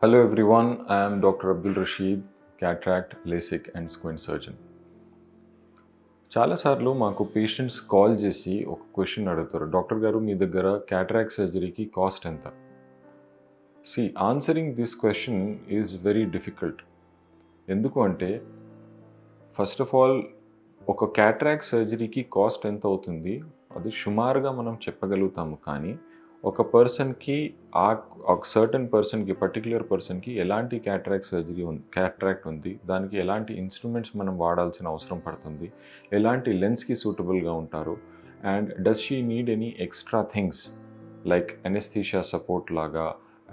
Hello everyone, I am Dr. Abdul Rashid, cataract, LASIK and squint surgeon. చాలాసార్లు మాకు patients call చేసి ఒక question అడుగుతారు, డాక్టర్ గారు మీ దగ్గర క్యాటరాక్ట్ సర్జరీకి కాస్ట్ ఎంత? Answering this question is very difficult. ఎందుకు అంటే ఫస్ట్ ఆఫ్ ఆల్ ఒక క్యాటరాక్ట్ సర్జరీకి కాస్ట్ ఎంత అవుతుంది అది సుమారుగా మనం చెప్పగలుగుతాము, కానీ ఒక పర్సన్కి సర్టన్ పర్సన్కి పర్టిక్యులర్ పర్సన్కి ఎలాంటి క్యాటరాక్ట్ ఉంది, దానికి ఎలాంటి ఇన్స్ట్రుమెంట్స్ మనం వాడాల్సిన అవసరం పడుతుంది, ఎలాంటి లెన్స్కి సూటబుల్గా ఉంటారు, and does she need any extra things like anaesthesia support లాగా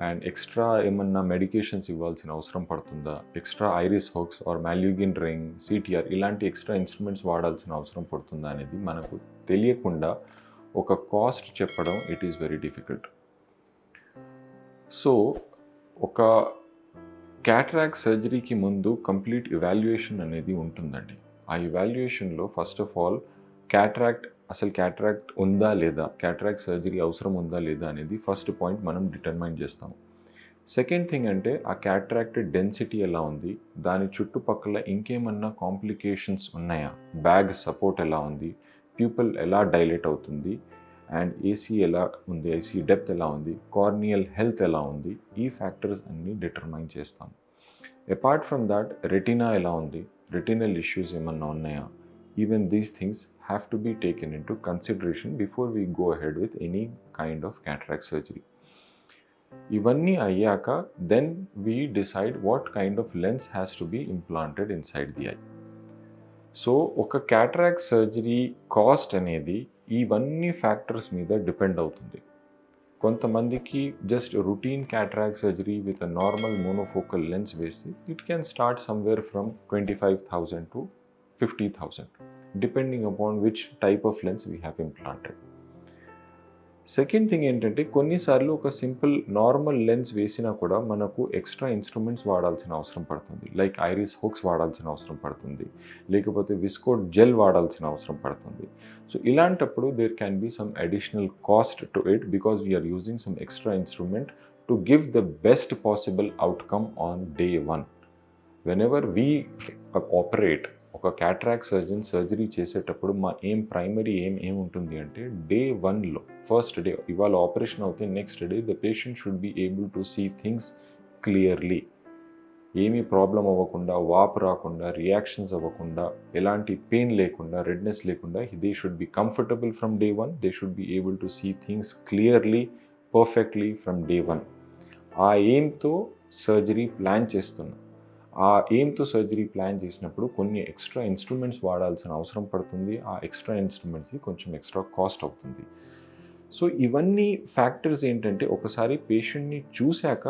అండ్ ఎక్స్ట్రా ఏమన్నా మెడికేషన్స్ ఇవ్వాల్సిన అవసరం పడుతుందా, extra iris hooks or Malyugin ring, CTR ఇలాంటి ఎక్స్ట్రా ఇన్స్ట్రుమెంట్స్ వాడాల్సిన అవసరం పడుతుందా అనేది మనకు తెలియకుండా ఒక కాస్ట్ చెప్పడం it is very difficult. So ఒక క్యాటరాక్ట్ సర్జరీకి ముందు కంప్లీట్ ఇవాల్యుయేషన్ అనేది ఉంటుందండి. ఆ ఇవాల్యుయేషన్లో ఫస్ట్ ఆఫ్ ఆల్ క్యాటరాక్ట్ ఉందా లేదా, క్యాటరాక్ట్ సర్జరీ అవసరం ఉందా లేదా అనేది ఫస్ట్ పాయింట్ మనం డిటర్మైన్ చేస్తాం. సెకండ్ థింగ్ అంటే ఆ క్యాటరాక్ట్ డెన్సిటీ ఎలా ఉంది, దాని చుట్టుపక్కల ఇంకేమన్నా కాంప్లికేషన్స్ ఉన్నాయా, బ్యాగ్ సపోర్ట్ ఎలా ఉంది, ప్యూపిల్ ఎలా డైలేట్ అవుతుంది, అండ్ ఏసీ ఎలా ఉంది, ఏసీ డెప్త్ ఎలా ఉంది, కార్నియల్ హెల్త్ ఎలా ఉంది, ఈ ఫ్యాక్టర్స్ అన్నీ డిటర్మైన్ చేస్తాం. అపార్ట్ ఫ్రమ్ దాట్ రెటినా ఎలా ఉంది, రెటినల్ ఇష్యూస్ ఏమన్నా ఉన్నాయా, even these things have to be taken in to consideration before we go ahead with any kind of cataract surgery. ఇవన్నీ అయ్యాక then we decide what kind of lens has to be implanted inside the eye. So ఒక cataract surgery cost అనేది ఇవన్నీ factors మీద depend అవుతుంది. కొంతమందికి just routine cataract surgery with a normal monofocal lens వేస్తే it can start somewhere from 25,000 to 50,000 depending upon which type of lens we have implanted. Second thing ఏంటంటే కొన్నిసార్లు ఒక simple normal lens వేసినా కూడా మనకు ఎక్స్ట్రా ఇన్స్ట్రుమెంట్స్ వాడాల్సిన అవసరం పడుతుంది, లైక్ ఐరిస్ హుక్స్ వాడాల్సిన అవసరం పడుతుంది, లేకపోతే విస్కోట్ జెల్ వాడాల్సిన అవసరం పడుతుంది. సో ఇలాంటప్పుడు there can be some additional cost to it because we are using some extra instrument to give the best possible outcome on day 1. Whenever we operate, ఒక cataract surgery చేసేటప్పుడు మా ప్రైమరీ ఏం ఉంటుంది అంటే డే 1లో ఫస్ట్ డే ఇవాళ operation అవుతే next day the patient should be able to see things clearly. ఏమీ ప్రాబ్లం అవ్వకుండా, వాపు రాకుండా, రియాక్షన్స్ అవ్వకుండా, ఎలాంటి పెయిన్ లేకుండా, రెడ్నెస్ లేకుండా they should be comfortable from day 1. They should be able to see things clearly, perfectly from day 1. ఆ ఎయిమ్తో surgery plan చేస్తున్నాం. ఆ ఎయిమ్తో సర్జరీ ప్లాన్ చేసినప్పుడు కొన్ని ఎక్స్ట్రా ఇన్స్ట్రుమెంట్స్ వాడాల్సిన అవసరం పడుతుంది. ఆ ఎక్స్ట్రా ఇన్స్ట్రుమెంట్స్కి కొంచెం ఎక్స్ట్రా కాస్ట్ అవుతుంది. సో ఇవన్నీ ఫ్యాక్టర్స్ ఏంటంటే ఒకసారి పేషెంట్ని చూశాక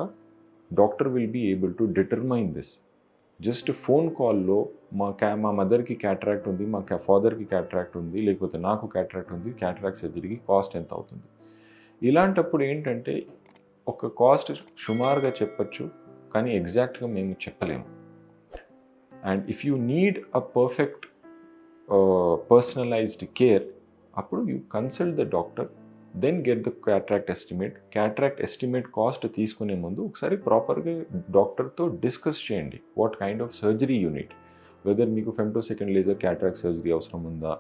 doctor will be able to determine this. Just phone కాల్లో మా మదర్కి క్యాటరాక్ట్ ఉంది, మా ఫాదర్కి క్యాటరాక్ట్ ఉంది, లేకపోతే నాకు క్యాటరాక్ట్ ఉంది, క్యాటరాక్ట్ సర్జరీకి కాస్ట్ ఎంత అవుతుంది, ఇలాంటప్పుడు ఏంటంటే ఒక కాస్ట్ సుమారుగా చెప్పచ్చు, కానీ ఎగ్జాక్ట్గా మేము చెప్పలేము. And if you need a perfect personalised care, అప్పుడు you consult the doctor, then get the cataract estimate. Cataract estimate cost తీసుకునే ముందు ఒకసారి ప్రాపర్గా డాక్టర్తో డిస్కస్ చేయండి what kind of surgery unit, whether మీకు ఫెమ్టోసెకండ్ లేజర్ క్యాటరాక్ట్ సర్జరీ అవసరం ఉందా,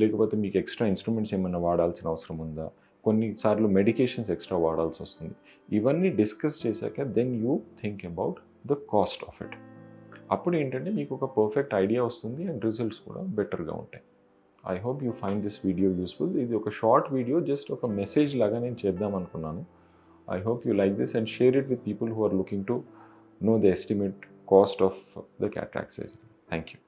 లేకపోతే మీకు ఎక్స్ట్రా ఇన్స్ట్రుమెంట్స్ ఏమైనా వాడాల్సిన అవసరం ఉందా, కొన్నిసార్లు మెడికేషన్స్ ఎక్స్ట్రా వాడాల్సి వస్తుంది. ఇవన్నీ డిస్కస్ చేశాక then you think about the cost of it. అప్పుడు ఏంటంటే మీకు ఒక పర్ఫెక్ట్ ఐడియా వస్తుంది అండ్ రిజల్ట్స్ కూడా బెటర్గా ఉంటాయి. I hope you find this video useful. ఇది ఒక షార్ట్ వీడియో, జస్ట్ ఒక మెసేజ్ లాగా నేను చేద్దాం అనుకున్నాను. I hope you like this and share it with people who are looking to know the estimate cost of the cataract surgery. Thank you.